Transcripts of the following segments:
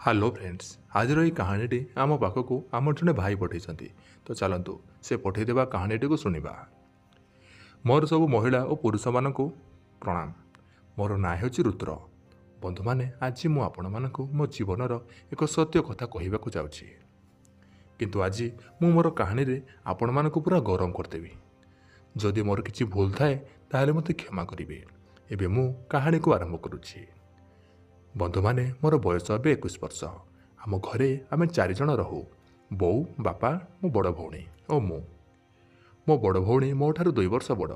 Hello friends आज रही कहानीटी आम पाखक आम जड़े भाई पठे तो चलतु से पठेदेवा कहानीटी को शुणा। मोर सब महिला और पुरुष मान प्रणाम। मोर ना हूँ रुद्र। बंधु मैंने आज मु आपण मानक मो जीवनर एक सत्य कथा कहवाक जाऊँगी किंतु आज मु मोर कहानी रे आपण मानक पूरा गरम करदेवी। जदि मोर किसी भूल थाए ताहले मते क्षमा करेंगे। एबे मु कहानी को आरंभ करुच्ची। बंधु मैंने मोर बयस ए 21 वर्ष। आम घरे आम 4 जन रहू, बो बापा मो बड़ भौणी और मो बड़ भौणी मो ठारू 2 वर्ष बड़।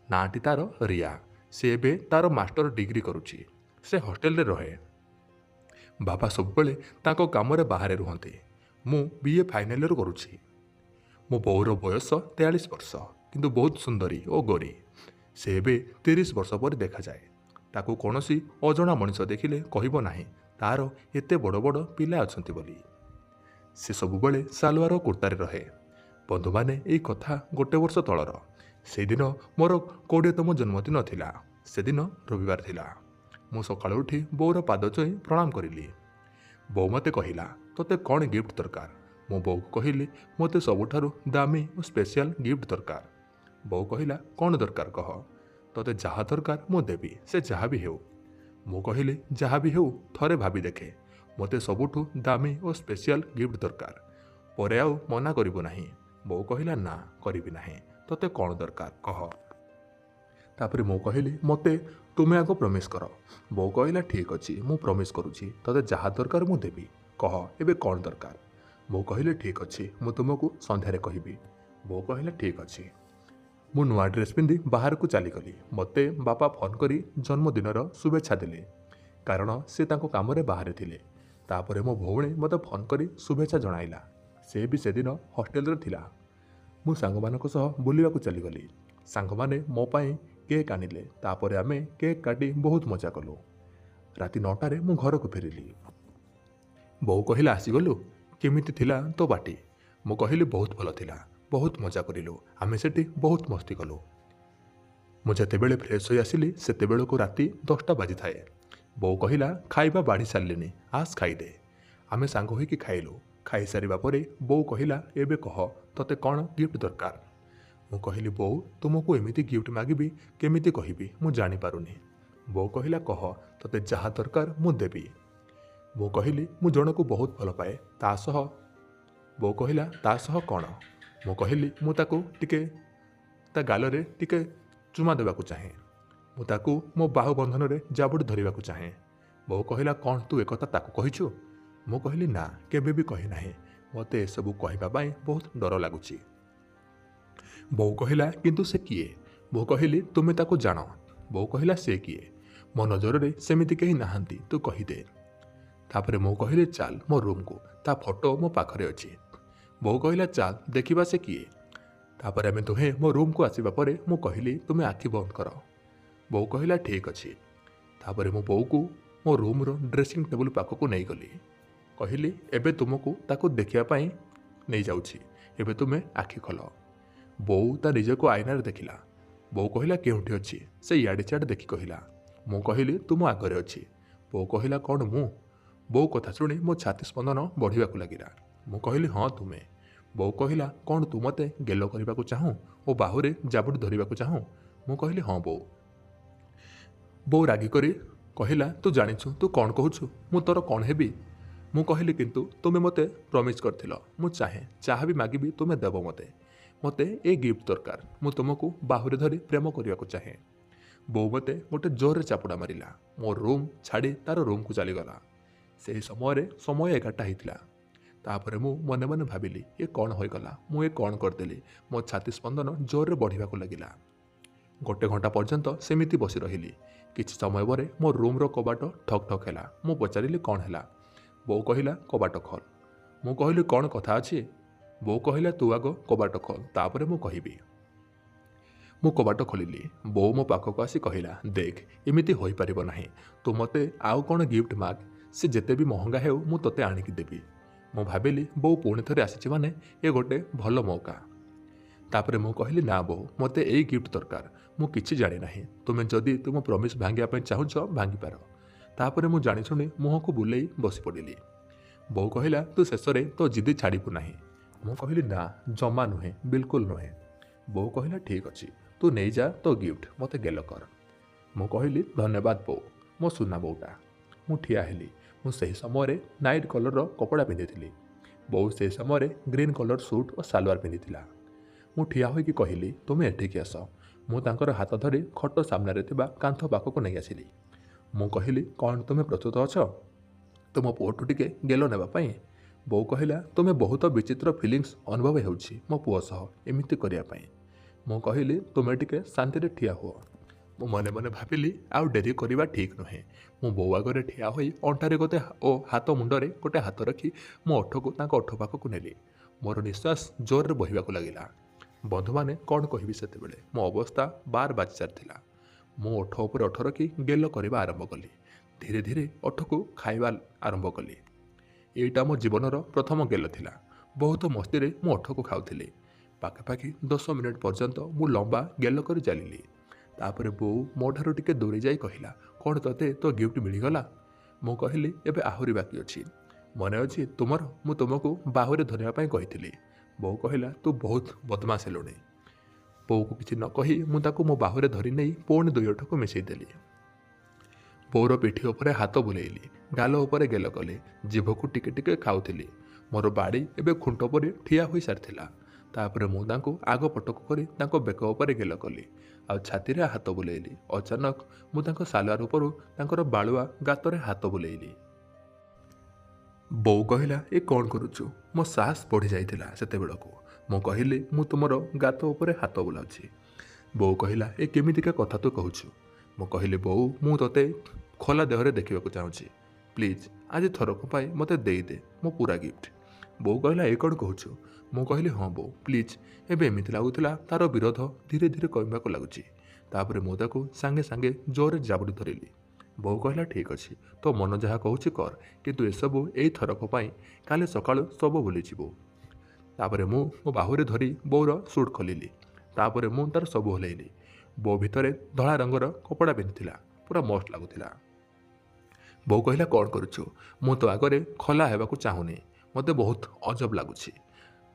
नाटी तार रिया। से एबे तार मास्टर डिग्री करुच्ची। से हॉस्टेल रे रहे। बापा सबुबले ताको काम रे बाहर रुहते। मु बीए फाइनल ईयर करुच्ची। मो बोर बयस 43 वर्ष किंतु बहुत सुंदरी और गोरी। से एबे 30 वर्ष पर देखा जाए। ताकू कौनसी अजणा मनीष देखिले कहब नाही तार एते बड़ बड़ पिला अछंती बोली। से सबुबले सालवार और कुर्तारे रहे। बंधु माने एई कथा गोटे वर्ष तलर। से दिन मोर 20तम जन्मदिन थिला। से दिन रविवार थिला। मु सकाळु उठी बोर पाद चोई प्रणाम करिली। बो मते कहिला तोते कौन गिफ्ट दरकार। मो बो को कहिली मते सबुठारु दामी और स्पेशल गिफ्ट दरकार। बो कहिला कौन दरकार कह। तोते जहाँ दरकार मु देवी से जहाँ भी हेउ। मु कहिली जहाँ भी हेउ थरे भाभी देखे। मते सबुठु दामी और स्पेशल गिफ्ट दरकार। परे आउ मना करिबो नाही। बो कहिला ना करिबि नाही। तोते कौन दरकार कह। तापरे मु कहिली मते तुमे आगो प्रमिस कर। बो कहिला ठीक अछि मु प्रमिस करूची तोते जहाँ दरकार मु देवी कह एबे कौन दरकार। मु कहिली ठीक अछि मु तुमको संध्यारे कहिबी। बो कहिला ठीक अछि। मु नुआ ड्रेस पिंधि बाहर को चलीगली। मते बापा फोन करी जन्मदिनर शुभेच्छा देले कारण से तांको काम रे बाहर थिले। तापरे मो भौणी मते फोन करी शुभेच्छा जणाइला। से भी सेदिन हॉस्टेल रे थिला। मु सांग मानक सह बुलिबा को चलीगली। सांग माने मो पाई केक आनिले। तापरे आमे केक काटी बहुत मजा कलु। राति 9टारे मु घर को फेरिली। बो कहिला आसीगलु केमिति थिला तो बाटी। मु कहिली बहुत भल थिला बहुत मजा करिलु। आमे सेठी बहुत मस्ती कलु। मु जेतेबेले फ्रेश होई आसिली सेतेबेले को राति 10टा बाजी थाए। बो कहिला खाइबा बाढ़ी सारलिनी आस खाइदे। आमे सांग होइकी खाइलु। खाई सारिबा परे बो कहिला एबे कह तते कौन गिफ्ट दरकार। मु कहिली बो तुमको एमिति गिफ्ट मागिबी केमिति कहिबी मु जानि पारुनी। बो कहिला कह तते जहाँ दरकार मु देबी। बो कहिली मु जणको बहुत भल पाए ता सह। बो कहिला ता सह कौन। मु कहिली मु ताको टिके ता गालरे टिके चुमा देवाकू चाहे। मु ताकू मो बाहु बंधन रे जाबुड़ धरिबाकू चाहे। बो कहिला कौन तू एकता ताकू कहिछु। मु कहिली ना केबे भी कहि नाही मते ए सब कहबा पई बहुत डर लागुची। बो कहिला किंतु से किए। बो कहिली तुमे ताकू जान। बो कहिला से किए मो नजर रे सेमिति केही नाहंती तू कहि दे। तापरे मु कहिली चल मो रूम को ता फोटो मो पाखरे अछि। बो कहिला चल देखिबा से किए। तापरे आमे दुहे मो रूम को आसीबा परे मु कहिली तुमे आखि बंद कर। बो कहिला ठीक अछि। तापरे मो बो को मो रूम रो ड्रेसिंग टेबल पाखको नै गली। कहिली एबे तुमको ताको देखिया पई नै जाउछि एबे तुमे आखि खोल। बो ता निजे को आईना रे देखिला। बो कहिला केउठी अछि से याडे चाडे देखि कहिला। मु कहिली तुम आगरे अछि। बो कहिला कौन मु। बो कथा सुनी मो छाती स्पंदन बढ़िबा को लागिला। मु कहिली हां तुमे। बो कहिला कौन तू मते गेलो करबा को चाहू ओ बाहुरे जाबुड़ धरिबा को चाहू। मु कहिली हां बो। बो रागी करी कहिला तू जानिछु तू कौन कहूछु मु तोर कौन हेबी। मु कहिली किंतु तुमे मते प्रमिस करथिलो मु चाहे चाहा भी मागिबी तुमे देबो मते। मते ए गिफ्ट दरकार मु तुमको बाहुरे धरी प्रेम करिया को चाहे। बो मते गोटे जोर रे चापुड़ा मारिला। मो रूम छाड़ी तार रूम को चली गला। से समय 11टा हितला। तापरे मु मने मने भाबिली ये कौन होइगला मु ये कौन करदेली। मो छाती स्पंदन जोर रे बढ़िबा को लागिला। गोटे घंटा पर्यंत सेमिति बसी रहिली। किछि समय परे मो रूम रो कबाट ठक ठक हैला। मु पचारिली कौन हैला। बो कहिला कबाट खोल। मु कहिली कौन कथा अछि। बो कहिला तू आगो कबाट खोल तापरे मु कहिबी। मु कबाट खोलिली। बो मो पाखको आसी कहिला देख एमिति होई परिबो नाही तू मते आउ कौन गिफ्ट माग से जेते भी महंगा हेउ मु तोते आनिकी देबी। मु भाबिली बो पुणी थरे आसीची माने ए गोटे भल मौका। तापरे मु कहिली ना बो मते एई गिफ्ट दरकार मु किछि जानि नाही तुमे जदि तुम प्रमिस भांगिया पई चाहुछ भांगी पार। तापरे मु जानि सुनी मुह को बुलेई बसी पड़िली। ବୋଉ କହିଲା ତୁ ଶେଷରେ ତୋ ଜିଦି ଛାଡ଼ିବୁ ନାହିଁ। ମୁଁ କହିଲି ନା ଜମା ନୁହେଁ, ବିଲକୁଲ ନୁହେଁ। ବୋଉ କହିଲା ଠିକ୍ ଅଛି, ତୁ ନେଇଯା ତୋ ଗିଫ୍ଟ, ମୋତେ ଗେଲ କର। ମୁଁ କହିଲି ଧନ୍ୟବାଦ ବୋଉ, ମୋ ସୁନା ବୋଉଟା। ମୁଁ ଠିଆ ହେଲି। ମୁଁ ସେହି ସମୟରେ ନାଇଟ୍ କଲର୍ର କପଡ଼ା ପିନ୍ଧିଥିଲି। ବୋଉ ସେହି ସମୟରେ ଗ୍ରୀନ୍ କଲର୍ ସୁଟ୍ ଓ ସାଲୱାର ପିନ୍ଧିଥିଲା। ମୁଁ ଠିଆ ହୋଇକି କହିଲି ତୁମେ ଏଠିକି ଆସ। ମୁଁ ତାଙ୍କର ହାତ ଧରି ଖଟ ସାମ୍ନାରେ ଥିବା କାନ୍ଥ ପାଖକୁ ନେଇ ଆସିଲି। ମୁଁ କହିଲି କ'ଣ ତୁମେ ପ୍ରସ୍ତୁତ ଅଛ ତୁମ ପୁଅଠୁ ଟିକେ ଗେଲ ନେବା ପାଇଁ? ବୋଉ କହିଲା ତୁମେ ବହୁତ ବିଚିତ୍ର ଫିଲିଂସ୍ ଅନୁଭବ ହେଉଛି ମୋ ପୁଅ ସହ ଏମିତି କରିବା ପାଇଁ। ମୁଁ କହିଲି ତୁମେ ଟିକେ ଶାନ୍ତିରେ ଠିଆ ହୁଅ। ମୁଁ ମନେ ମନେ ଭାବିଲି ଆଉ ଡେରି କରିବା ଠିକ୍ ନୁହେଁ। ମୁଁ ବୋଉ ଆଗରେ ଠିଆ ହୋଇ ଅଣ୍ଟାରେ ଗୋଟେ ଓ ହାତ ମୁଣ୍ଡରେ ଗୋଟେ ହାତ ରଖି ମୋ ଓଠକୁ ତାଙ୍କ ଓଠ ପାଖକୁ ନେଲି। ମୋର ନିଶ୍ୱାସ ଜୋରରେ ବହିବାକୁ ଲାଗିଲା। ବନ୍ଧୁମାନେ କ'ଣ କହିବି ସେତେବେଳେ ମୋ ଅବସ୍ଥା ବାର ବାଜି ଚାଲିଥିଲା। ମୁଁ ଓଠ ଉପରେ ଓଠ ରଖି ଗେଲ କରିବା ଆରମ୍ଭ କଲି। ଧୀରେ ଧୀରେ ଓଠକୁ ଖାଇବା ଆରମ୍ଭ କଲି। ଏଇଟା ମୋ ଜୀବନର ପ୍ରଥମ ଗେଲ ଥିଲା। ବହୁତ ମସ୍ତିରେ ମୁଁ ଓଠକୁ ଖାଉଥିଲି। ପାଖାପାଖି 10 ମିନିଟ୍ ପର୍ଯ୍ୟନ୍ତ ମୁଁ ଲମ୍ବା ଗେଲ କରି ଚାଲିଲି। ତାପରେ ବୋଉ ମୋ ଠାରୁ ଟିକେ ଦୂରେଇ ଯାଇ କହିଲା କ'ଣ ତୋତେ ତୋ ଗିଫ୍ଟ ମିଳିଗଲା? ମୁଁ କହିଲି ଏବେ ଆହୁରି ବାକି ଅଛି। ମନେ ଅଛି ତୁମର ମୁଁ ତୁମକୁ ବାହୁରେ ଧରିବା ପାଇଁ କହିଥିଲି। ବୋଉ କହିଲା ତୁ ବହୁତ ବଦମାସ ହେଲୁଣି। ବୋଉକୁ କିଛି ନ କହି ମୁଁ ତାକୁ ମୋ ବାହୁରେ ଧରି ନେଇ ପୁଣି ଦୁଇ ଓଠକୁ ମିଶାଇ ଦେଲି। ବୋଉର ପିଠି ଉପରେ ହାତ ବୁଲେଇଲି, ଗାଲ ଉପରେ ଗେଲ କଲି, ଜିଭକୁ ଟିକେ ଟିକେ ଖାଉଥିଲି। ମୋର ବାଡ଼ି ଏବେ ଖୁଣ୍ଟ ପରି ଠିଆ ହୋଇସାରିଥିଲା। ତାପରେ ମୁଁ ତାଙ୍କୁ ଆଗ ପଟକୁ କରି ତାଙ୍କ ବେକ ଉପରେ ଗେଲ କଲି ଆଉ ଛାତିରେ ହାତ ବୁଲେଇଲି। ଅଚାନକ ମୁଁ ତାଙ୍କ ସାଲୱାର ଉପରୁ ତାଙ୍କର ବାଳୁଆ ଗାତରେ ହାତ ବୁଲେଇଲି। ବୋଉ କହିଲା ଏ କ'ଣ କରୁଛୁ? ମୋ ସାହସ ବଢ଼ି ଯାଇଥିଲା ସେତେବେଳକୁ। ମୁଁ କହିଲି ମୁଁ ତୁମର ଗାତ ଉପରେ ହାତ ବୁଲାଉଛି। ବୋଉ କହିଲା ଏ କେମିତିକା କଥା ତୁ କହୁଛୁ? ମୁଁ କହିଲି ବୋଉ ମୁଁ ତୋତେ ଖୋଲା ଦେହରେ ଦେଖିବାକୁ ଚାହୁଁଛି। ପ୍ଲିଜ୍ ଆଜି ଥରକ ପାଇଁ ମୋତେ ଦେଇଦେ ମୋ ପୁରା ଗିଫ୍ଟ। ବୋଉ କହିଲା ଏ କ'ଣ କହୁଛୁ? ମୁଁ କହିଲି ହଁ ବୋଉ ପ୍ଲିଜ୍। ଏବେ ଏମିତି ଲାଗୁଥିଲା ତାର ବିରୋଧ ଧୀରେ ଧୀରେ କମିବାକୁ ଲାଗୁଛି। ତାପରେ ମୁଁ ତାକୁ ସାଙ୍ଗେ ସାଙ୍ଗେ ଜୋରରେ ଜାବୁଡ଼ି ଧରିଲି। ବୋଉ କହିଲା ଠିକ୍ ଅଛି, ତୋ ମନ ଯାହା କହୁଛି କର, କିନ୍ତୁ ଏସବୁ ଏଇ ଥରକ ପାଇଁ, କାଲି ସକାଳୁ ସବୁ ଭୁଲିଯିବୁ। ତାପରେ ମୁଁ ମୋ ବାହୁରେ ଧରି ବୋଉର ସୁଟ୍ ଖୋଲିଲି। ତାପରେ ମୁଁ ତାର ସବୁ ଓହ୍ଲେଇଲି। ବୋଉ ଭିତରେ ଧଳା ରଙ୍ଗର କପଡ଼ା ପିନ୍ଧିଥିଲା, ପୁରା ମସ୍ତ ଲାଗୁଥିଲା। ବୋଉ କହିଲା କ'ଣ କରୁଛୁ? ମୁଁ ତୋ ଆଗରେ ଖୋଲା ହେବାକୁ ଚାହୁଁନି, ମୋତେ ବହୁତ ଅଜବ ଲାଗୁଛି।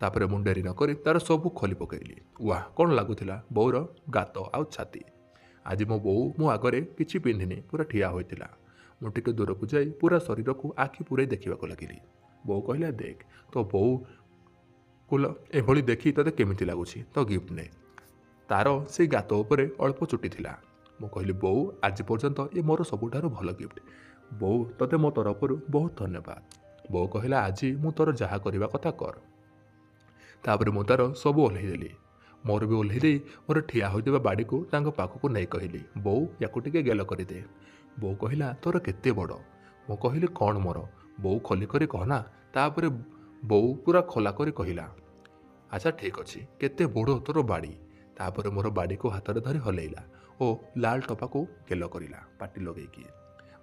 ତାପରେ ମୁଁ ଡେରି ନ କରି ତାର ସବୁ ଖୋଲି ପକାଇଲି। ୱାହ କ'ଣ ଲାଗୁଥିଲା ବୋଉର ଗାତ ଆଉ ଛାତି। ଆଜି ମୋ ବୋଉ ମୋ ଆଗରେ କିଛି ପିନ୍ଧିନି, ପୁରା ଠିଆ ହୋଇଥିଲା। ମୁଁ ଟିକେ ଦୂରକୁ ଯାଇ ପୁରା ଶରୀରକୁ ଆଖି ପୂରାଇ ଦେଖିବାକୁ ଲାଗିଲି। ବୋଉ କହିଲା ଦେଖ ତୋ ବୋଉ କୁଲ ଏଭଳି ଦେଖି ତୋତେ କେମିତି ଲାଗୁଛି, ତୋ ଗିଫ୍ଟ ନେ। ତାର ସେଇ ଗାତ ଉପରେ ଅଳ୍ପ ଚୁଟି ଥିଲା। ମୁଁ କହିଲି ବୋଉ ଆଜି ପର୍ଯ୍ୟନ୍ତ ଏ ମୋର ସବୁଠାରୁ ଭଲ ଗିଫ୍ଟ। ବୋଉ ତୋତେ ମୋ ତରଫରୁ ବହୁତ ଧନ୍ୟବାଦ। ବୋଉ କହିଲା ଆଜି ମୁଁ ତୋର ଯାହା କରିବା କଥା କର। ତାପରେ ମୁଁ ତାର ସବୁ ଓହ୍ଲେଇ ଦେଲି। ମୋର ବି ଓହ୍ଲେଇ ଦେଇ ମୋର ଠିଆ ହୋଇଥିବା ବାଡ଼ିକୁ ତାଙ୍କ ପାଖକୁ ନେଇ କହିଲି ବୋଉ ୟାକୁ ଟିକେ ଗେଲ କରିଦେ। ବୋଉ କହିଲା ତୋର କେତେ ବଡ଼? ମୁଁ କହିଲି କ'ଣ ମୋର? ବୋଉ ଖୋଲି କରି କହନା। ତାପରେ ବୋଉ ପୁରା ଖୋଲା କରି କହିଲା ଆଚ୍ଛା ଠିକ୍ ଅଛି, କେତେ ବଡ଼ ତୋର ବାଡ଼ି? ତାପରେ ମୋର ବାଡ଼ିକୁ ହାତରେ ଧରି ହଲେଇଲା ଓ ଲାଲ ଟପାକୁ ଗେଲ କରିଲା ପାଟି ଲଗେଇକି।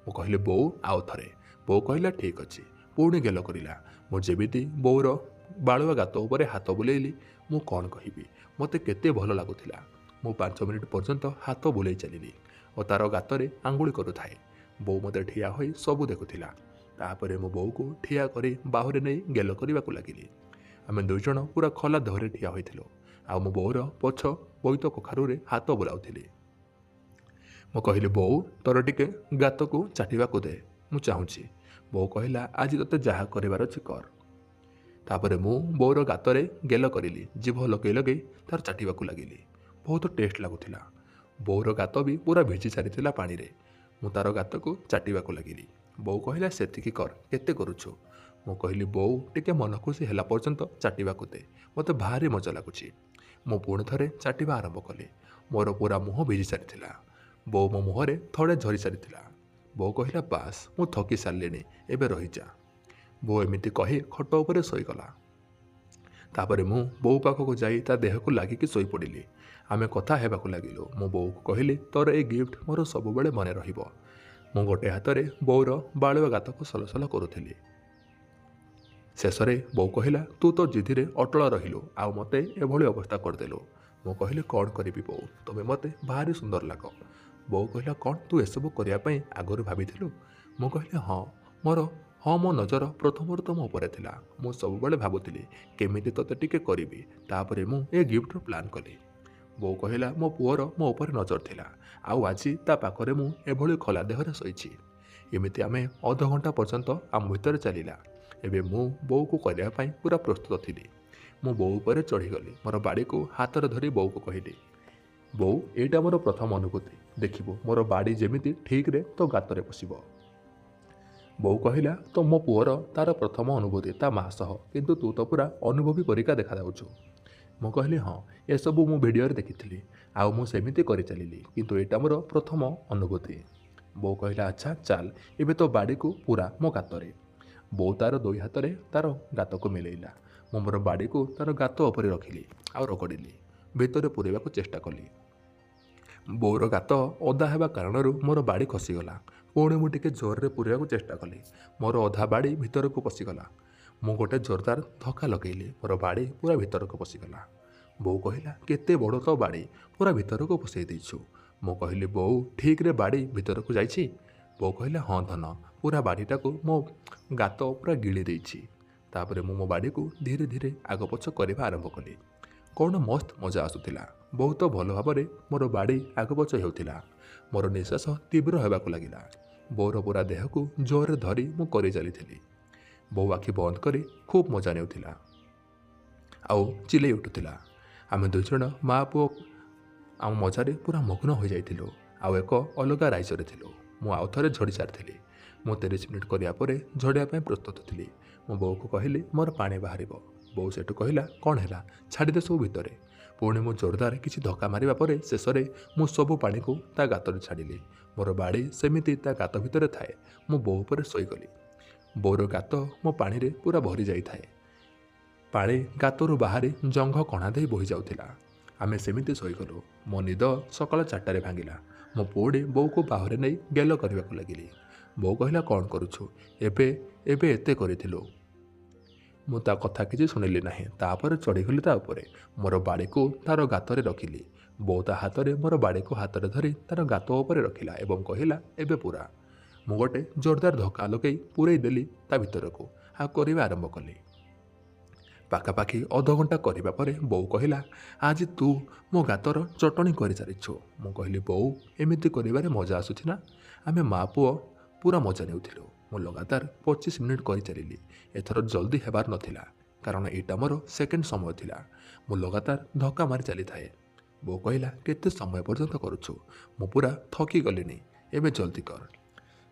ମୁଁ କହିଲି ବୋଉ ଆଉ ଥରେ। ବୋଉ କହିଲା ଠିକ୍ ଅଛି, ପୁଣି ଗେଲ କରିଲା। ମୁଁ ଯେମିତି ବୋଉର ବାଳୁଆ ଗାତ ଉପରେ ହାତ ବୁଲେଇଲି। ମୁଁ କ'ଣ କହିବି, ମୋତେ କେତେ ଭଲ ଲାଗୁଥିଲା। ମୁଁ 5 ମିନିଟ୍ ପର୍ଯ୍ୟନ୍ତ ହାତ ବୁଲେଇ ଚାଲିଲି ଓ ତାର ଗାତରେ ଆଙ୍ଗୁଳି କରୁଥାଏ। ବୋଉ ମୋତେ ଠିଆ ହୋଇ ସବୁ ଦେଖୁଥିଲା। ତାପରେ ମୁଁ ବୋଉକୁ ଠିଆ କରି ବାହୁରେ ନେଇ ଗେଲ କରିବାକୁ ଲାଗିଲି। ଆମେ ଦୁଇଜଣ ପୁରା ଖୋଲା ଦେହରେ ଠିଆ ହୋଇଥିଲୁ ଆଉ ମୁଁ ବୋଉର ପଛ ବୋଇତ କଖାରୁରେ ହାତ ବୁଲାଉଥିଲି। ମୁଁ କହିଲି ବୋଉ ତୋର ଟିକେ ଗାତକୁ ଚାଟିବାକୁ ଦେ, ମୁଁ ଚାହୁଁଛି। ବୋଉ କହିଲା ଆଜି ତୋତେ ଯାହା କରିବାର ଅଛି କର। ତାପରେ ମୁଁ ବୋଉର ଗାତରେ ଗେଲ କରିଲି, ଜିଭ ଲଗେଇ ଲଗେଇ ତାର ଚାଟିବାକୁ ଲାଗିଲି। ବହୁତ ଟେଷ୍ଟ ଲାଗୁଥିଲା। ବୋଉର ଗାତ ବି ପୁରା ଭିଜି ସାରିଥିଲା ପାଣିରେ। ମୁଁ ତାର ଗାତକୁ ଚାଟିବାକୁ ଲାଗିଲି। ବୋଉ କହିଲା ସେତିକି କର, କେତେ କରୁଛୁ? ମୁଁ କହିଲି ବୋଉ ଟିକେ ମନ ଖୁସି ହେଲା ପର୍ଯ୍ୟନ୍ତ ଚାଟିବାକୁ ଦେ, ମୋତେ ଭାରି ମଜା ଲାଗୁଛି। ମୁଁ ପୁଣି ଥରେ ଚାଟିବା ଆରମ୍ଭ କଲି। ମୋର ପୁରା ମୁହଁ ଭିଜି ସାରିଥିଲା। ବୋଉ ମୋ ମୁହଁରେ ଥରେ ଝରି ସାରିଥିଲା। ବୋଉ କହିଲା ବାସ୍ ମୁଁ ଥକି ସାରିଲିଣି, ଏବେ ରହିଯା। ବୋଉ ଏମିତି କହି ଖଟ ଉପରେ ଶୋଇଗଲା। ତାପରେ ମୁଁ ବୋଉ ପାଖକୁ ଯାଇ ତା ଦେହକୁ ଲାଗିକି ଶୋଇପଡ଼ିଲି। ଆମେ କଥା ହେବାକୁ ଲାଗିଲୁ। ମୁଁ ବୋଉକୁ କହିଲି ତୋର ଏଇ ଗିଫ୍ଟ ମୋର ସବୁବେଳେ ମନେ ରହିବ। ମୁଁ ଗୋଟେ ହାତରେ ବୋଉର ବାଳୁଆ ଗାତକୁ ସଲସଲ କରୁଥିଲି। ଶେଷରେ ବୋଉ କହିଲା ତୁ ତୋ ଜିଦିରେ ଅଟଳ ରହିଲୁ ଆଉ ମୋତେ ଏଭଳି ଅବସ୍ଥା କରିଦେଲୁ। ମୁଁ କହିଲି କ'ଣ କରିବି ବୋଉ, ତୁମେ ମୋତେ ଭାରି ସୁନ୍ଦର ଲାଗ। ବୋଉ କହିଲା କ'ଣ ତୁ ଏସବୁ କରିବା ପାଇଁ ଆଗରୁ ଭାବିଥିଲୁ? ମୁଁ କହିଲି ହଁ, ମୋର ହଁ ମୋ ନଜର ପ୍ରଥମରୁ ତ ମୋ ଉପରେ ଥିଲା। ମୁଁ ସବୁବେଳେ ଭାବୁଥିଲି କେମିତି ତୋତେ ଟିକେ କରିବି। ତାପରେ ମୁଁ ଏ ଗିଫ୍ଟର ପ୍ଲାନ୍ କଲି। ବୋଉ କହିଲା ମୋ ପୁଅର ମୋ ଉପରେ ନଜର ଥିଲା। ଆଉ ଆଜି ତା ପାଖରେ ମୁଁ ଏଭଳି ଖୋଲା ଦେହରେ ଶୋଇଛି। ଏମିତି ଆମେ ଅଧଘଣ୍ଟା ପର୍ଯ୍ୟନ୍ତ ଆମ ଭିତରେ ଚାଲିଲା। ଏବେ ମୁଁ ବୋଉକୁ କରିବା ପାଇଁ ପୁରା ପ୍ରସ୍ତୁତ ଥିଲି। ମୁଁ ବୋଉ ଉପରେ ଚଢ଼ିଗଲି। ମୋର ବାଡ଼ିକୁ ହାତରେ ଧରି ବୋଉକୁ କହିଲି, ବୋଉ ଏଇଟା ମୋର ପ୍ରଥମ ଅନୁଭୂତି। ଦେଖିବୁ ମୋର ବାଡ଼ି ଯେମିତି ଠିକ୍ରେ ତୋ ଗାତରେ ପଶିବ। ବୋଉ କହିଲା ତ ମୋ ପୁଅର ତାର ପ୍ରଥମ ଅନୁଭୂତି ତା ମା ସହ, କିନ୍ତୁ ତୁ ତ ପୁରା ଅନୁଭବୀ ପରିକା ଦେଖାଯାଉଛୁ। ମୁଁ କହିଲି ହଁ, ଏସବୁ ମୁଁ ଭିଡ଼ିଓରେ ଦେଖିଥିଲି ଆଉ ମୁଁ ସେମିତି କରିଚାଲିଲି, କିନ୍ତୁ ଏଇଟା ମୋର ପ୍ରଥମ ଅନୁଭୂତି। ବୋଉ କହିଲା ଆଚ୍ଛା ଚାଲ ଏବେ ତୋ ବାଡ଼ିକୁ ପୁରା ମୋ ଗାତରେ। ବୋଉ ତାର ଦୁଇ ହାତରେ ତାର ଗାତକୁ ମିଳେଇଲା। ମୁଁ ମୋର ବାଡ଼ିକୁ ତାର ଗାତ ଉପରେ ରଖିଲି ଆଉ ରଗଡ଼ିଲି। ଭିତରେ ପୁରେଇବାକୁ ଚେଷ୍ଟା କଲି। ବୋଉର ଗାତ ଓଦା ହେବା କାରଣରୁ ମୋର ବାଡ଼ି ଖସିଗଲା। ପୁଣି ମୁଁ ଟିକେ ଜୋରରେ ପୁରେଇବାକୁ ଚେଷ୍ଟା କଲି। ମୋର ଅଧା ବାଡ଼ି ଭିତରକୁ ପଶିଗଲା। ମୁଁ ଗୋଟେ ଜୋରଦାର ଧକ୍କା ଲଗେଇଲି। ମୋର ବାଡ଼ି ପୁରା ଭିତରକୁ ପଶିଗଲା। ବୋଉ କହିଲା କେତେ ବଡ଼ ତୋ ବାଡ଼ି, ପୁରା ଭିତରକୁ ପଶେଇ ଦେଇଛୁ। ମୁଁ କହିଲି ବୋଉ ଠିକ୍ରେ ବାଡ଼ି ଭିତରକୁ ଯାଇଛି? ବୋଉ କହିଲା ହଁ ଧନ, ପୁରା ବାଡ଼ିଟାକୁ ମୋ ଗାତ ପୁରା ଗିଳି ଦେଇଛି। ତାପରେ ମୁଁ ମୋ ବାଡ଼ିକୁ ଧୀରେ ଧୀରେ ଆଗପଛ କରିବା ଆରମ୍ଭ କଲି। କ'ଣ ମସ୍ତ ମଜା ଆସୁଥିଲା। ବହୁତ ଭଲ ଭାବରେ ମୋର ବାଡ଼ି ଆଗପଛ ହେଉଥିଲା। ମୋର ନିଶ୍ୱାସ ତୀବ୍ର ହେବାକୁ ଲାଗିଲା। ବୋଉର ପୁରା ଦେହକୁ ଜୋରରେ ଧରି ମୁଁ କରି ଚାଲିଥିଲି। ବୋଉ ଆଖି ବନ୍ଦ କରି ଖୁବ୍ ମଜା ନେଉଥିଲା ଆଉ ଚିଲେଇ ଉଠୁଥିଲା। ଆମେ ଦୁଇଜଣ ମା ପୁଅ ଆମ ମଜାରେ ପୁରା ମଗ୍ନ ହୋଇଯାଇଥିଲୁ ଆଉ ଏକ ଅଲଗା ରାଜ୍ୟରେ ଥିଲୁ। ମୁଁ ଆଉ ଥରେ ଝଡ଼ି ସାରିଥିଲି। ମୁଁ 30 ମିନିଟ୍ କରିବା ପରେ ଝଡ଼ିବା ପାଇଁ ପ୍ରସ୍ତୁତ ଥିଲି। ମୁଁ ବୋଉକୁ କହିଲି ମୋର ପାଣି ବାହାରିବ। ବୋଉ ସେଠୁ କହିଲା କ'ଣ ହେଲା, ଛାଡ଼ିଦେ ସବୁ ଭିତରେ। ପୁଣି ମୁଁ ଜୋରଦାର କିଛି ଧକ୍କା ମାରିବା ପରେ ଶେଷରେ ମୁଁ ସବୁ ପାଣିକୁ ତା ଗାତରେ ଛାଡ଼ିଲି। ମୋର ବାଡ଼ି ସେମିତି ତା ଗାତ ଭିତରେ ଥାଏ। ମୁଁ ବୋଉ ଉପରେ ଶୋଇଗଲି। ବୋଉର ଗାତ ମୋ ପାଣିରେ ପୁରା ଭରି ଯାଇଥାଏ। ପାଣି ଗାତରୁ ବାହାରି ଜଙ୍ଘ କଣା ଦେଇ ବୋହି ଯାଉଥିଲା। ଆମେ ସେମିତି ଶୋଇଗଲୁ। ମୋ ନିଦ ସକାଳ 4ଟାରେ ଭାଙ୍ଗିଲା। ମୋ ପୁଅଟି ବୋଉକୁ ବାହାରେ ନେଇ ଗେଲ କରିବାକୁ ଲାଗିଲି। ବୋଉ କହିଲା କ'ଣ କରୁଛୁ, ଏବେ ଏତେ କରିଥିଲୁ। ମୁଁ ତା କଥା କିଛି ଶୁଣିଲି ନାହିଁ। ତାପରେ ଚଢ଼ିଗଲି ତା ଉପରେ। ମୋର ବାଡ଼ିକୁ ତାର ଗାତରେ ରଖିଲି। ବୋଉ ତା ହାତରେ ମୋର ବାଡ଼ିକୁ ହାତରେ ଧରି ତାର ଗାତ ଉପରେ ରଖିଲା ଏବଂ କହିଲା ଏବେ ପୁରା। ମୁଁ ଗୋଟେ ଜୋରଦାର ଧକ୍କା ଲଗାଇ ପୂରେଇ ଦେଲି ତା ଭିତରକୁ ଆଉ କରିବା ଆରମ୍ଭ କଲି। ପାଖାପାଖି ଅଧଘଣ୍ଟା କରିବା ପରେ ବୋଉ କହିଲା ଆଜି ତୁ ମୋ ଗାତର ଚଟଣି କରିସାରିଛୁ। ମୁଁ କହିଲି ବୋଉ ଏମିତି କରିବାରେ ମଜା ଆସୁଛି ନା? ଆମେ ମା ପୁଅ ପୁରା ମଜା ନେଉଥିଲୁ। ମୁଁ ଲଗାତାର 25 ମିନିଟ୍ କରିଚାଲିଲି। ଏଥର ଜଲ୍ଦି ହେବାର ନଥିଲା କାରଣ ଏଇଟା ମୋର ସେକେଣ୍ଡ ସମୟ ଥିଲା। ମୁଁ ଲଗାତାର ଧକ୍କା ମାରି ଚାଲିଥାଏ। ବୋଉ କହିଲା କେତେ ସମୟ ପର୍ଯ୍ୟନ୍ତ କରୁଛୁ? ମୁଁ ପୁରା ଥକି ଗଲିଣି, ଏବେ ଜଲ୍ଦି କର।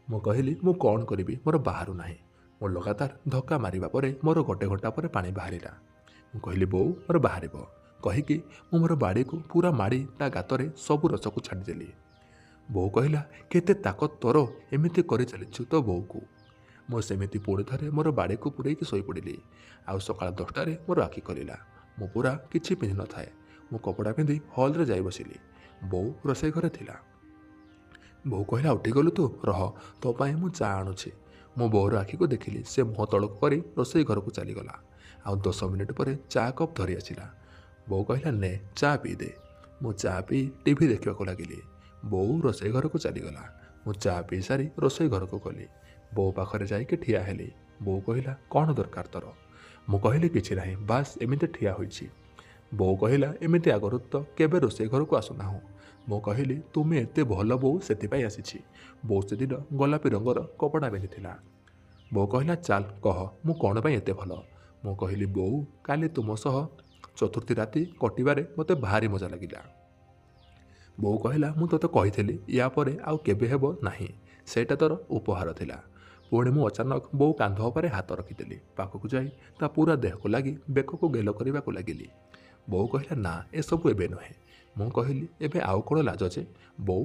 ମୁଁ କହିଲି ମୁଁ କ'ଣ କରିବି, ମୋର ବାହାରୁ ନାହିଁ। ମୁଁ ଲଗାତାର ଧକ୍କା ମାରିବା ପରେ ମୋର 1 ଘଣ୍ଟା ପରେ ପାଣି ବାହାରିଲା। ମୁଁ କହିଲି ବୋଉ ମୋର ବାହାରିବ କହିକି ମୁଁ ମୋର ବାଡ଼ିକୁ ପୁରା ମାଡ଼ି ତା ଗାତରେ ସବୁ ରସକୁ ଛାଡ଼ିଦେଲି। ବୋଉ କହିଲା କେତେ ତାକତ ତୋର, ଏମିତି କରି ଚାଲିଛୁ ତୋ ବୋଉକୁ। ମୁଁ ସେମିତି ପୁଣି ଥରେ ମୋର ବାଡ଼ିକୁ ପୂରେଇକି ଶୋଇପଡ଼ିଲି। ଆଉ ସକାଳ 10ଟାରେ ମୋର ଆଖି ଖୋଲିଲା। ମୁଁ ପୁରା କିଛି ପିନ୍ଧିନଥାଏ। ମୁଁ କପଡ଼ା ପିନ୍ଧି ହଲ୍ରେ ଯାଇ ବସିଲି। ବୋଉ ରୋଷେଇ ଘରେ ଥିଲା। ବୋଉ କହିଲା ଉଠିଗଲୁ ତୁ, ରହ ତୋ ପାଇଁ ମୁଁ ଚା ଆଣୁଛି। ମୁଁ ବୋଉର ଆଖିକୁ ଦେଖିଲି। ସେ ମୁହଁ ତଳକୁ କରି ରୋଷେଇ ଘରକୁ ଚାଲିଗଲା। ଆଉ 10 ମିନିଟ୍ ପରେ ଚା କପ୍ ଧରି ଆସିଲା। ବୋଉ କହିଲା ନେ ଚା ପିଇଦେ। ମୁଁ ଚା ପିଇ ଟିଭି ଦେଖିବାକୁ ଲାଗିଲି। ବୋଉ ରୋଷେଇ ଘରକୁ ଚାଲିଗଲା। ମୁଁ ଚା ପିଇ ସାରି ରୋଷେଇ ଘରକୁ ଗଲି। ବୋଉ ପାଖରେ ଯାଇକି ଠିଆ ହେଲି। ବୋଉ କହିଲା କ'ଣ ଦରକାର ତୋର? ମୁଁ କହିଲି କିଛି ନାହିଁ, ବାସ୍ ଏମିତି ଠିଆ ହୋଇଛି। ବୋଉ କହିଲା ଏମିତି ଆଗରୁ ତ କେବେ ରୋଷେଇ ଘରକୁ ଆସୁନାହୁଁ। ମୁଁ କହିଲି ତୁମେ ଏତେ ଭଲ ବୋଉ ସେଥିପାଇଁ ଆସିଛି। ବୋଉ ସେଦିନ ଗୋଲାପୀ ରଙ୍ଗର କପଡ଼ା ପିନ୍ଧିଥିଲା। ବୋଉ କହିଲା ଚାଲ କହ ମୁଁ କ'ଣ ପାଇଁ ଏତେ ଭଲ? ମୁଁ କହିଲି ବୋଉ କାଲି ତୁମ ସହ ଚତୁର୍ଥୀ ରାତି କଟିବାରେ ମୋତେ ଭାରି ମଜା ଲାଗିଲା। ବୋଉ କହିଲା ମୁଁ ତୋତେ କହିଥିଲି ୟା ପରେ ଆଉ କେବେ ହେବ ନାହିଁ, ସେଇଟା ତୋର ଉପହାର ଥିଲା। ପୁଣି ମୁଁ ଅଚାନକ ବୋଉ କାନ୍ଧ ଉପରେ ହାତ ରଖିଦେଲି। ପାଖକୁ ଯାଇ ତା ପୁରା ଦେହକୁ ଲାଗି ବେକକୁ ଗେଲ କରିବାକୁ ଲାଗିଲି। ବୋଉ କହିଲା ନା ଏସବୁ ଏବେ ନୁହେଁ। ମୁଁ କହିଲି ଏବେ ଆଉ କ'ଣ ଲାଜ ଯେ? ବୋଉ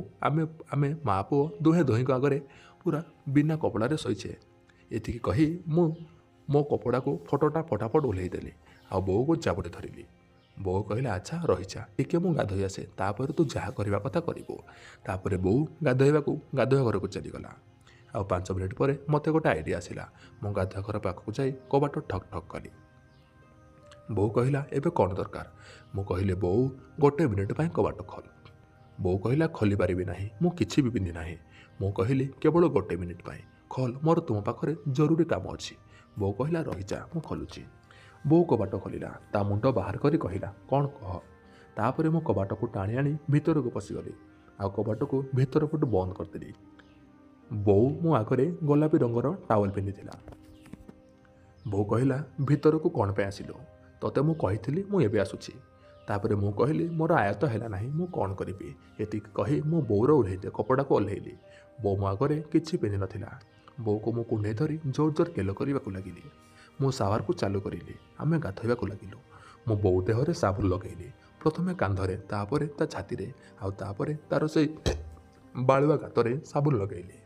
ଆମେ ମା ପୁଅ ଦୁହେଁ ଦୁହିଁଙ୍କ ଆଗରେ ପୁରା ବିନା କପଡ଼ାରେ ଶୋଇଛେ। ଏତିକି କହି ମୁଁ ମୋ କପଡ଼ାକୁ ଫଟାଫଟ ଓହ୍ଲେଇ ଦେଲି ଆଉ ବୋଉକୁ ଜାବୁଡ଼ି ଧରିଲି। ବୋଉ କହିଲା ଆଚ୍ଛା ରହିଯା ଟିକେ ମୁଁ ଗାଧୋଇ ଆସେ, ତାପରେ ତୁ ଯାହା କରିବା କଥା କରିବୁ। ତାପରେ ବୋଉ ଗାଧୋଇବା ଘରକୁ ଚାଲିଗଲା। ଆଉ 5 ମିନିଟ୍ ପରେ ମୋତେ ଗୋଟେ ଆଇଡ଼ିଆ ଆସିଲା। ମୁଁ ଗାଧୁଆ ଘର ପାଖକୁ ଯାଇ କବାଟ ଠକ୍ ଠକ୍ କଲି। ବୋଉ କହିଲା ଏବେ କ'ଣ ଦରକାର? ମୁଁ କହିଲି ବୋଉ 1 ମିନିଟ୍ ପାଇଁ କବାଟ ଖୋଲ। ବୋଉ କହିଲା ଖୋଲି ପାରିବି ନାହିଁ, ମୁଁ କିଛି ବି ପିନ୍ଧି ନାହିଁ। ମୁଁ କହିଲି କେବଳ 1 ମିନିଟ୍ ପାଇଁ। ଖୋଲ, ମୋର ତୁମ ପାଖରେ ଜରୁରୀ କାମ ଅଛି। ବୋଉ କହିଲା ରହିଯା, ମୁଁ ଖୋଲୁଛି। ବୋଉ କବାଟ ଖୋଲିଲା, ତା ମୁଣ୍ଡ ବାହାର କରି କହିଲା କ'ଣ କହ। ତାପରେ ମୁଁ କବାଟକୁ ଟାଣି ଆଣି ଭିତରକୁ ପଶିଗଲି ଆଉ କବାଟକୁ ଭିତର ପଟୁ ବନ୍ଦ କରିଦେଲି। ବୋଉ ମୋ ଆଗରେ ଗୋଲାପୀ ରଙ୍ଗର ଟାୱେଲ ପିନ୍ଧିଥିଲା। ବୋଉ କହିଲା ଭିତରକୁ କ'ଣ ପାଇଁ ଆସିଲୁ? ତତେ ମୁଁ କହିଥିଲି ମୁଁ ଏବେ ଆସୁଛି। ତାପରେ ମୁଁ କହିଲି ମୋର ଆୟତ୍ତ ହେଲା ନାହିଁ, ମୁଁ କ'ଣ କରିବି। ଏତିକି କହି ମୁଁ ବୋଉର କପଡ଼ାକୁ ଓହ୍ଲେଇଲି। ବୋଉ ମୋ ଆଗରେ କିଛି ପିନ୍ଧିନଥିଲା। ବୋଉକୁ ମୁଁ କୁଣ୍ଢେଇ ଧରି ଜୋର ଜୋର ଗେଲ କରିବାକୁ ଲାଗିଲି। ମୁଁ ସାୱାରକୁ ଚାଲୁ କରିଲି। ଆମେ ଗାଧୋଇବାକୁ ଲାଗିଲୁ। ମୁଁ ବୋଉ ଦେହରେ ସାବୁନ ଲଗେଇଲି, ପ୍ରଥମେ କାନ୍ଧରେ, ତାପରେ ତା ଛାତିରେ, ଆଉ ତାପରେ ତାର ସେଇ ବାଳୁଆ ଗାତରେ ସାବୁନ ଲଗେଇଲି।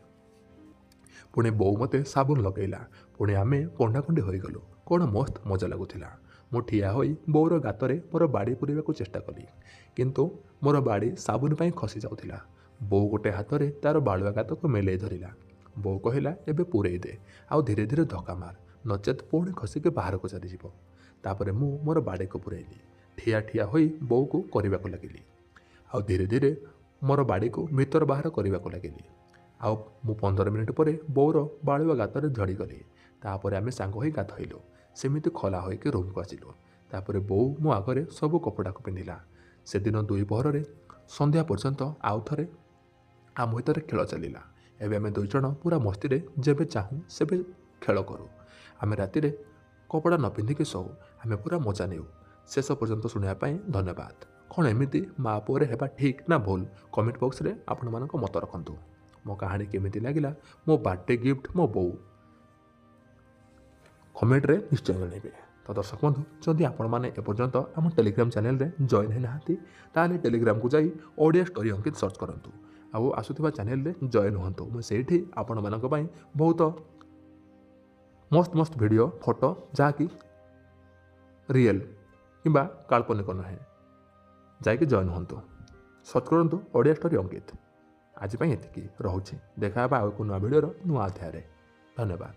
ପୁଣି ବୋଉ ମୋତେ ସାବୁନ ଲଗେଇଲା। ପୁଣି ଆମେ କଣ୍ଡାକଣ୍ଡି ହୋଇଗଲୁ। କ'ଣ ମସ୍ତ ମଜା ଲାଗୁଥିଲା। ମୁଁ ଠିଆ ହୋଇ ବୋଉର ଗାତରେ ମୋର ବାଡ଼ି ପୁରେଇବାକୁ ଚେଷ୍ଟା କଲି, କିନ୍ତୁ ମୋର ବାଡ଼ି ସାବୁନ ପାଇଁ ଖସି ଯାଉଥିଲା। ବୋଉ ଗୋଟେ ହାତରେ ତାର ବାଳୁଆ ଗାତକୁ ମେଲେଇ ଧରିଲା। ବୋଉ କହିଲା ଏବେ ପୁରେଇ ଦେ, ଆଉ ଧୀରେ ଧୀରେ ଧକ୍କା ମାର, ନଚେତ୍ ପୁଣି ଖସିକି ବାହାରକୁ ଚାଲିଯିବ। ତାପରେ ମୁଁ ମୋର ବାଡ଼ିକୁ ପୁରେଇଲି। ଠିଆ ଠିଆ ହୋଇ ବୋଉକୁ କରିବାକୁ ଲାଗିଲି, ଆଉ ଧୀରେ ଧୀରେ ମୋର ବାଡ଼ିକୁ ଭିତର ବାହାର କରିବାକୁ ଲାଗିଲି। ଆଉ ମୁଁ 15 ମିନିଟ୍ ପରେ ବୋଉର ବାଳୁଆ ଗାତରେ ଝଡ଼ିଗଲି। ତାପରେ ଆମେ ସାଙ୍ଗ ହୋଇ ଗାଧୋଇଲୁ। ସେମିତି ଖୋଲା ହୋଇକି ରୁମ୍କୁ ଆସିଲୁ। ତାପରେ ବୋଉ ମୋ ଆଗରେ ସବୁ କପଡ଼ାକୁ ପିନ୍ଧିଲା। ସେଦିନ 2 ପହରରେ ସନ୍ଧ୍ୟା ପର୍ଯ୍ୟନ୍ତ ଆଉ ଥରେ ଆମ ଭିତରେ ଖେଳ ଚାଲିଲା। ଏବେ ଆମେ 2 ଜଣ ପୁରା ମସ୍ତିରେ ଯେବେ ଚାହୁଁ ସେବେ ଖେଳ କରୁ। ଆମେ ରାତିରେ କପଡ଼ା ନ ପିନ୍ଧିକି ଶୋଉ। ଆମେ ପୁରା ମଜା ନେଉ। ଶେଷ ପର୍ଯ୍ୟନ୍ତ ଶୁଣିବା ପାଇଁ ଧନ୍ୟବାଦ। କ'ଣ ଏମିତି ମା ପୁଅରେ ହେବା ଠିକ୍ ନା ଭୁଲ, କମେଣ୍ଟ ବକ୍ସରେ ଆପଣମାନଙ୍କ ମତ ରଖନ୍ତୁ। ମୋ କାହାଣୀ କେମିତି ଲାଗିଲା, ମୋ ବାର୍ଥଡେ ଗିଫ୍ଟ ମୋ ବୋଉ, କମେଣ୍ଟରେ ନିଶ୍ଚୟ ଜଣାଇବେ। ତ ଦର୍ଶକ ବନ୍ଧୁ, ଯଦି ଆପଣମାନେ ଏପର୍ଯ୍ୟନ୍ତ ଆମ ଟେଲିଗ୍ରାମ ଚ୍ୟାନେଲରେ ଜଏନ୍ ହୋଇନାହାନ୍ତି, ତାହେଲେ ଟେଲିଗ୍ରାମକୁ ଯାଇ ଓଡ଼ିଆ ଷ୍ଟୋରି ଅଙ୍କିତ ସର୍ଚ୍ଚ କରନ୍ତୁ, ଆଉ ଆସୁଥିବା ଚ୍ୟାନେଲରେ ଜଏନ୍ ହୁଅନ୍ତୁ। ମୁଁ ସେଇଠି ଆପଣମାନଙ୍କ ପାଇଁ ବହୁତ ମସ୍ତ ମସ୍ତ ଭିଡ଼ିଓ, ଫଟୋ, ଯାହାକି ରିଏଲ୍ କିମ୍ବା କାଳ୍ପନିକ ନୁହେଁ, ଯାଇକି ଜଏନ୍ ହୁଅନ୍ତୁ। ସର୍ଚ୍ଚ କରନ୍ତୁ ଓଡ଼ିଆ ଷ୍ଟୋରି ଅଙ୍କିତ। ଆଜି ପାଇଁ ଏତିକି, ରହୁଛି। ଦେଖା ହେବା ଆଉ ଏକ ନୂଆ ଭିଡ଼ିଓର ନୂଆ ଅଧ୍ୟାୟରେ। ଧନ୍ୟବାଦ।